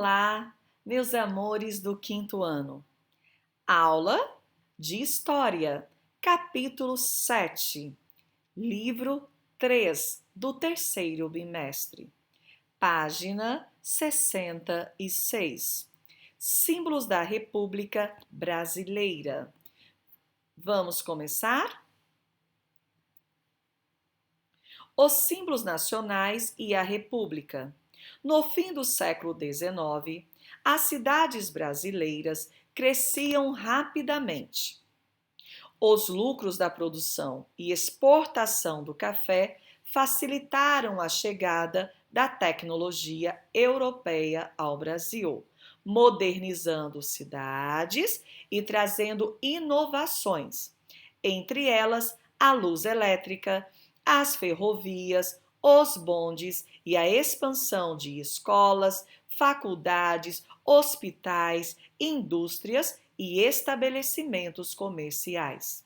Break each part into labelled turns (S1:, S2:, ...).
S1: Olá, meus amores do quinto ano. Aula de História, capítulo 7, livro 3 do terceiro bimestre, página 66. Símbolos da República Brasileira. Vamos começar? Os símbolos nacionais e a República. No fim do século XIX, as cidades brasileiras cresciam rapidamente. Os lucros da produção e exportação do café facilitaram a chegada da tecnologia europeia ao Brasil, modernizando cidades e trazendo inovações, entre elas a luz elétrica, as ferrovias, os bondes e a expansão de escolas, faculdades, hospitais, indústrias e estabelecimentos comerciais.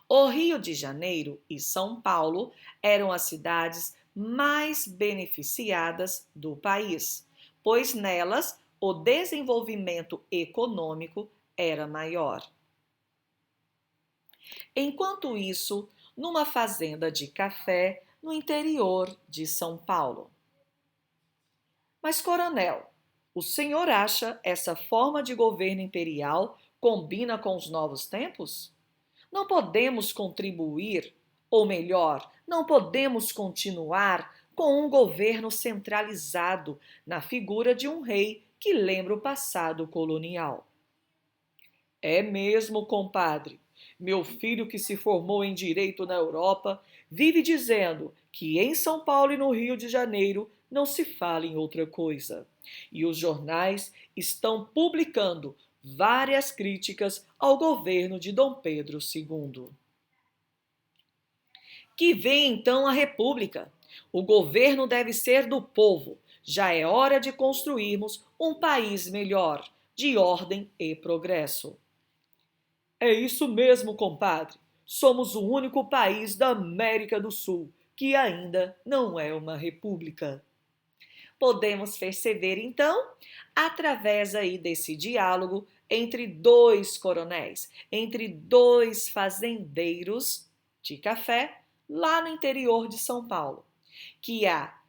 S1: O Rio de Janeiro e São Paulo eram as cidades mais beneficiadas do país, pois nelas o desenvolvimento econômico era maior. Enquanto isso, numa fazenda de café no interior de São Paulo. Mas, coronel, o senhor acha essa forma de governo imperial combina com os novos tempos? Não podemos contribuir, ou melhor, não podemos continuar com um governo centralizado na figura de um rei que lembra o passado colonial. É mesmo, compadre. Meu filho, que se formou em Direito na Europa, vive dizendo que em São Paulo e no Rio de Janeiro não se fala em outra coisa. E os jornais estão publicando várias críticas ao governo de Dom Pedro II. Que vem então a República. O governo deve ser do povo. Já é hora de construirmos um país melhor, de ordem e progresso. É isso mesmo, compadre. Somos o único país da América do Sul que ainda não é uma república. Podemos perceber, então, através aí desse diálogo entre dois coronéis, entre dois fazendeiros de café lá no interior de São Paulo, que a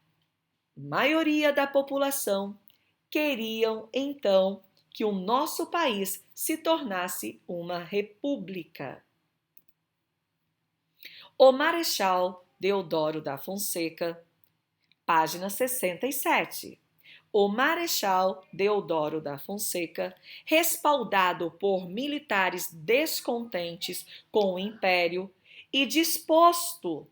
S1: maioria da população queriam, então, que o nosso país se tornasse uma república. O Marechal Deodoro da Fonseca, página 67. O Marechal Deodoro da Fonseca, respaldado por militares descontentes com o Império e disposto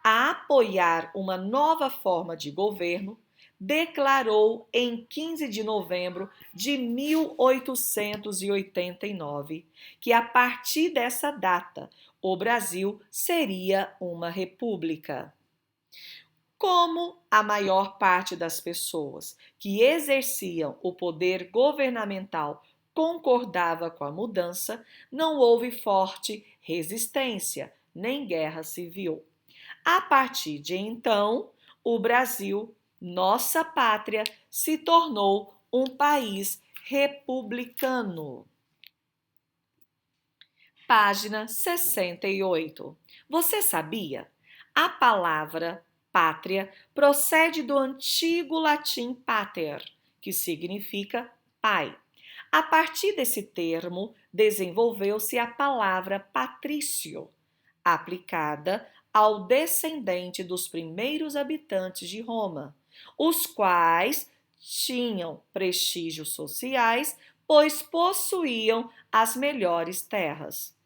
S1: a apoiar uma nova forma de governo, declarou em 15 de novembro de 1889 que a partir dessa data o Brasil seria uma república. Como a maior parte das pessoas que exerciam o poder governamental concordava com a mudança, não houve forte resistência nem guerra civil. A partir de então, o Brasil, nossa pátria, se tornou um país republicano. Página 68. Você sabia? A palavra pátria procede do antigo latim pater, que significa pai. A partir desse termo, desenvolveu-se a palavra patrício, aplicada ao descendente dos primeiros habitantes de Roma, os quais tinham prestígios sociais, pois possuíam as melhores terras.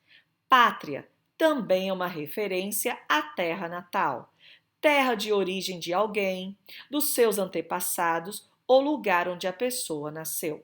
S1: Pátria também é uma referência à terra natal, terra de origem de alguém, dos seus antepassados ou lugar onde a pessoa nasceu.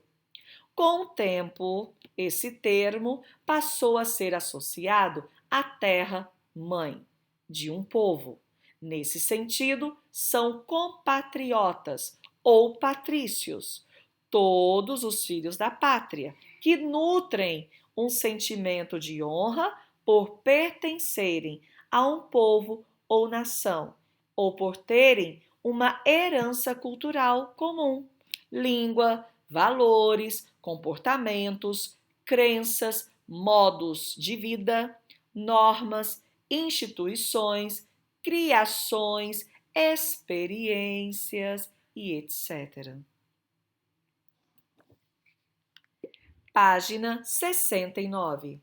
S1: Com o tempo, esse termo passou a ser associado à terra-mãe de um povo. Nesse sentido, são compatriotas ou patrícios, todos os filhos da pátria, que nutrem um sentimento de honra por pertencerem a um povo ou nação, ou por terem uma herança cultural comum, língua, valores, comportamentos, crenças, modos de vida, normas, instituições, criações, experiências e etc. Página 69.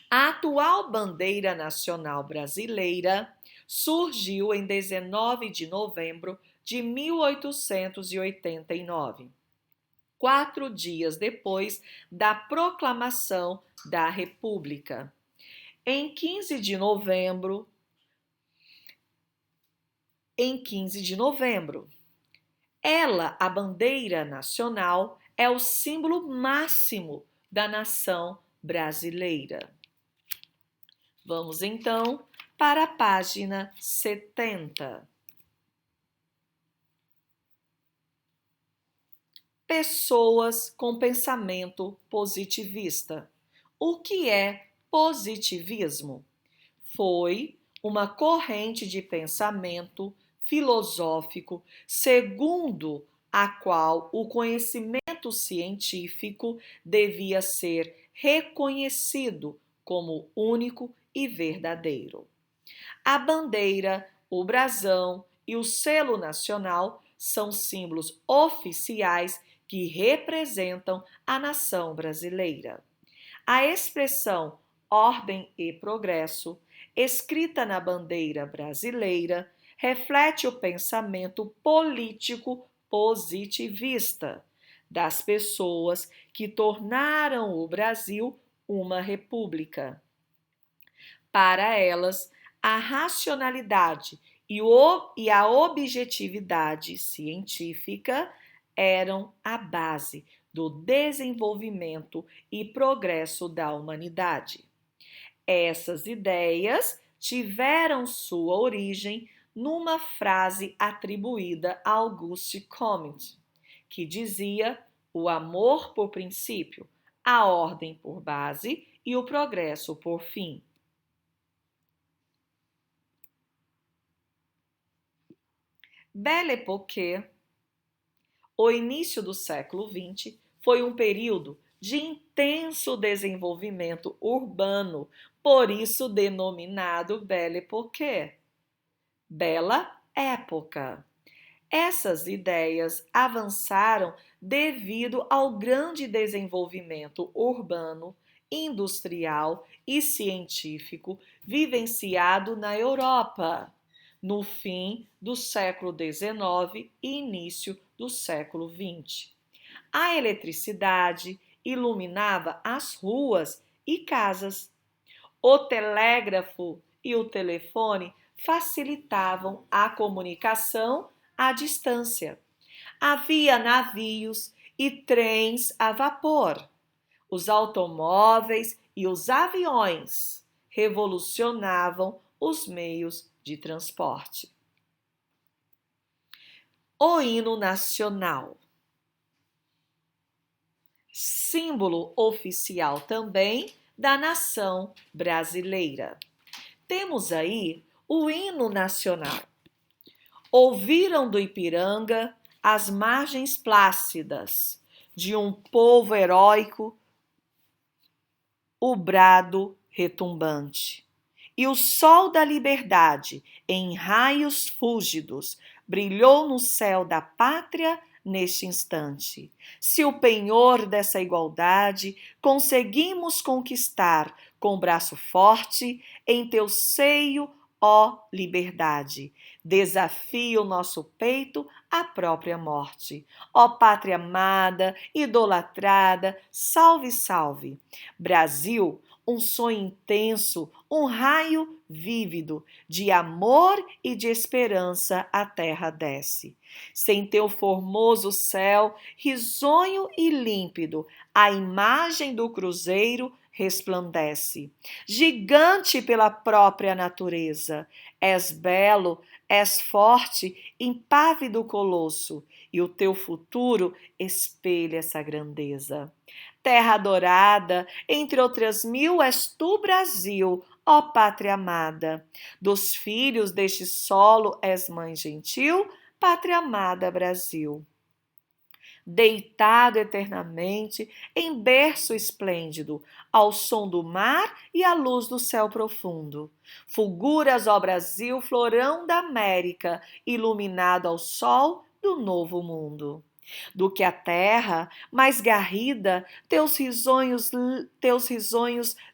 S1: A atual bandeira nacional brasileira surgiu em 19 de novembro de 1889, 4 dias depois da proclamação da República. Em 15 de novembro, ela, a bandeira nacional, é o símbolo máximo da nação brasileira. Vamos então para a página 70. Pessoas com pensamento positivista. O que é positivismo? Foi uma corrente de pensamento filosófico segundo a qual o conhecimento científico devia ser reconhecido como único e verdadeiro. A bandeira, o brasão e o selo nacional são símbolos oficiais que representam a nação brasileira. A expressão ordem e progresso, escrita na bandeira brasileira, reflete o pensamento político positivista das pessoas que tornaram o Brasil uma república. Para elas, a racionalidade e a objetividade científica eram a base do desenvolvimento e progresso da humanidade. Essas ideias tiveram sua origem numa frase atribuída a Auguste Comte, que dizia: o amor por princípio, a ordem por base e o progresso por fim. Belle Époque, o início do século XX, foi um período de intenso desenvolvimento urbano, por isso denominado Belle Époque, Bela Época. Essas ideias avançaram devido ao grande desenvolvimento urbano, industrial e científico vivenciado na Europa no fim do século XIX e início do século XX. A eletricidade iluminava as ruas e casas. O telégrafo e o telefone facilitavam a comunicação à distância. Havia navios e trens a vapor. Os automóveis e os aviões revolucionavam os meios de transporte. O hino nacional. Símbolo oficial também da nação brasileira. Temos aí o hino nacional. Ouviram do Ipiranga as margens plácidas de um povo heróico, o brado retumbante. E o sol da liberdade, em raios fúlgidos, brilhou no céu da pátria neste instante. Se o penhor dessa igualdade conseguimos conquistar com braço forte, em teu seio, ó liberdade, desafia o nosso peito à própria morte. Ó pátria amada, idolatrada, salve, salve. Brasil, um sonho intenso, um raio vívido, de amor e de esperança a terra desce. Sem teu formoso céu, risonho e límpido, a imagem do cruzeiro resplandece. Gigante pela própria natureza, és belo, és forte, impávido colosso, e o teu futuro espelha essa grandeza. Terra adorada, entre outras mil, és tu, Brasil, ó pátria amada. Dos filhos deste solo és mãe gentil, pátria amada Brasil. Deitado eternamente em berço esplêndido, ao som do mar e à luz do céu profundo. Fulguras, ó Brasil, florão da América, iluminado ao sol do novo mundo. Do que a terra mais garrida, teus risonhos,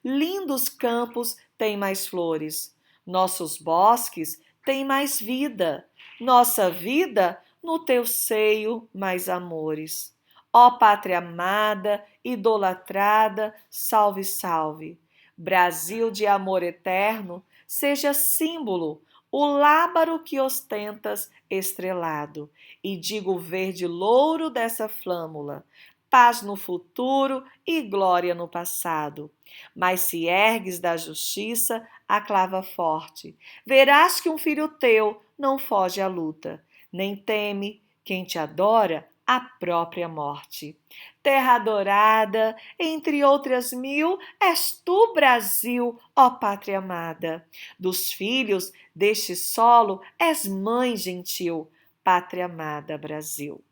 S1: lindos campos têm mais flores. Nossos bosques têm mais vida. Nossa vida no teu seio mais amores. Ó pátria amada, idolatrada, salve, salve. Brasil de amor eterno, seja símbolo, o lábaro que ostentas estrelado, e digo o verde louro dessa flâmula, paz no futuro e glória no passado. Mas se ergues da justiça a clava forte, verás que um filho teu não foge à luta, nem teme quem te adora a própria morte. Terra adorada, entre outras mil, és tu, Brasil, ó pátria amada. Dos filhos deste solo és mãe gentil, pátria amada Brasil.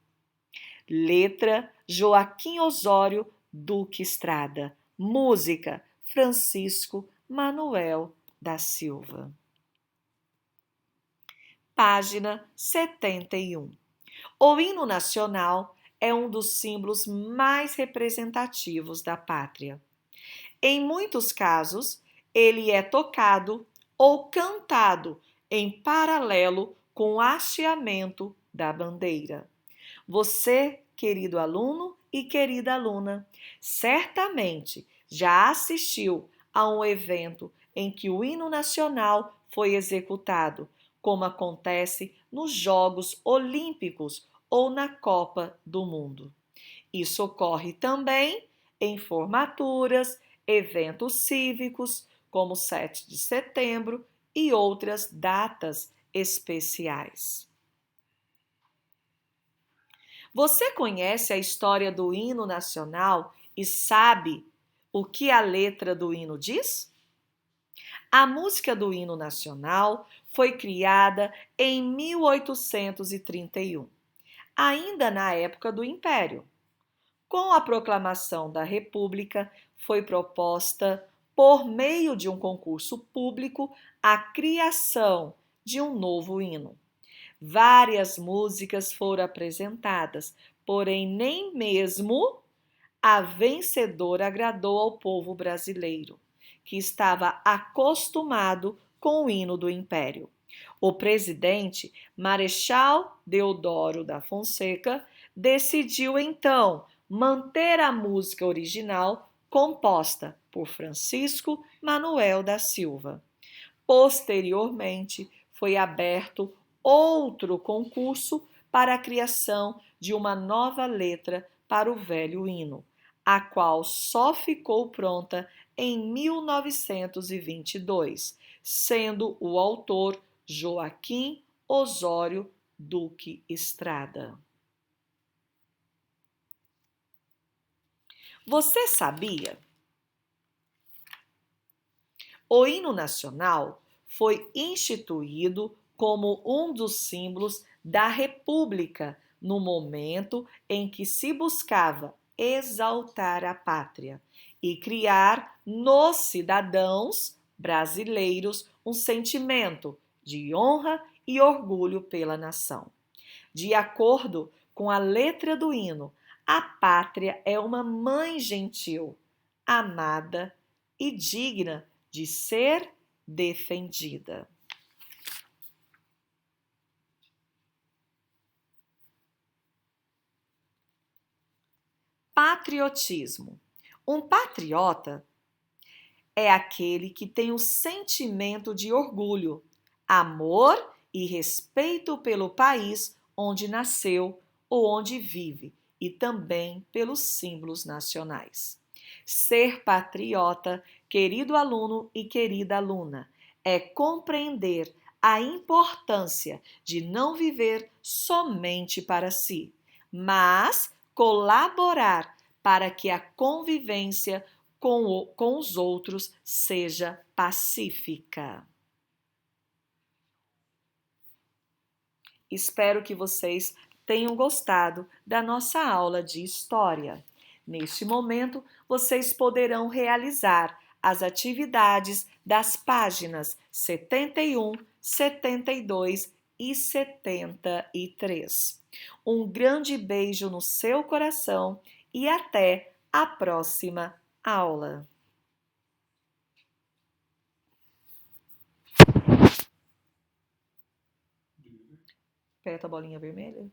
S1: Letra Joaquim Osório Duque Estrada. Música Francisco Manuel da Silva. Página 71. O hino nacional é um dos símbolos mais representativos da pátria. Em muitos casos, ele é tocado ou cantado em paralelo com o hasteamento da bandeira. Você, querido aluno e querida aluna, certamente já assistiu a um evento em que o hino nacional foi executado, como acontece nos Jogos Olímpicos ou na Copa do Mundo. Isso ocorre também em formaturas, eventos cívicos, como 7 de setembro e outras datas especiais. Você conhece a história do hino nacional e sabe o que a letra do hino diz? A música do hino nacional foi criada em 1831, ainda na época do Império. Com a proclamação da República, foi proposta, por meio de um concurso público, a criação de um novo hino. Várias músicas foram apresentadas, porém nem mesmo a vencedora agradou ao povo brasileiro, que estava acostumado com o hino do Império. O presidente Marechal Deodoro da Fonseca decidiu então manter a música original composta por Francisco Manuel da Silva. Posteriormente, foi aberto outro concurso para a criação de uma nova letra para o velho hino, a qual só ficou pronta em 1922, sendo o autor Joaquim Osório Duque Estrada. Você sabia? O hino nacional foi instituído como um dos símbolos da República no momento em que se buscava exaltar a pátria e criar nos cidadãos brasileiros um sentimento de honra e orgulho pela nação. De acordo com a letra do hino, a pátria é uma mãe gentil, amada e digna de ser defendida. Patriotismo. Um patriota é aquele que tem o sentimento de orgulho, amor e respeito pelo país onde nasceu ou onde vive e também pelos símbolos nacionais. Ser patriota, querido aluno e querida aluna, é compreender a importância de não viver somente para si, mas colaborar para que a convivência com os outros seja pacífica. Espero que vocês tenham gostado da nossa aula de história. Neste momento, vocês poderão realizar as atividades das páginas 71, 72 e 73. Um grande beijo no seu coração e até a próxima aula. Aperta a bolinha vermelha.